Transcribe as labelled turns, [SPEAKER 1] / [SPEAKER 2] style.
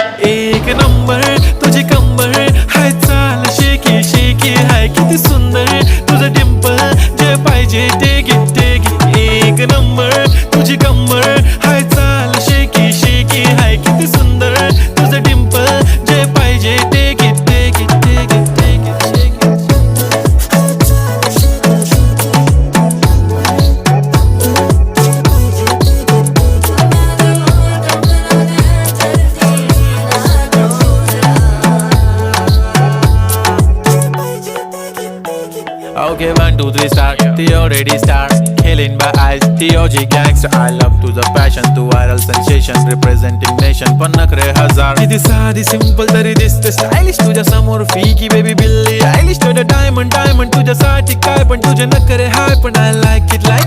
[SPEAKER 1] एक नंबर तुझी कंबर हाय, चाल शेकी शेकी हाय, किती सुंदर तुझं डिंपल, जे पाहिजे ते घे ते घे. एक नंबर तुझी कंबर हाय, चाल शेकी शेकी हाय, किती सुंदर तुझं डिंपल, जे पाहिजे ते घे ते घे ते घे ते घे. Okay, 1, 2, 3 start. The already start. Killing by eyes. The OG gangster. I love to the passion, to viral sensation, representing nation. पण नखरे हजार. किती साधी simple तरी दिसते stylish तुझ्या समोर फीकी baby बिल्ली. Stylish to the diamond तुझ्यासाठी काय पण तुझे नखरे हाय पण I like it like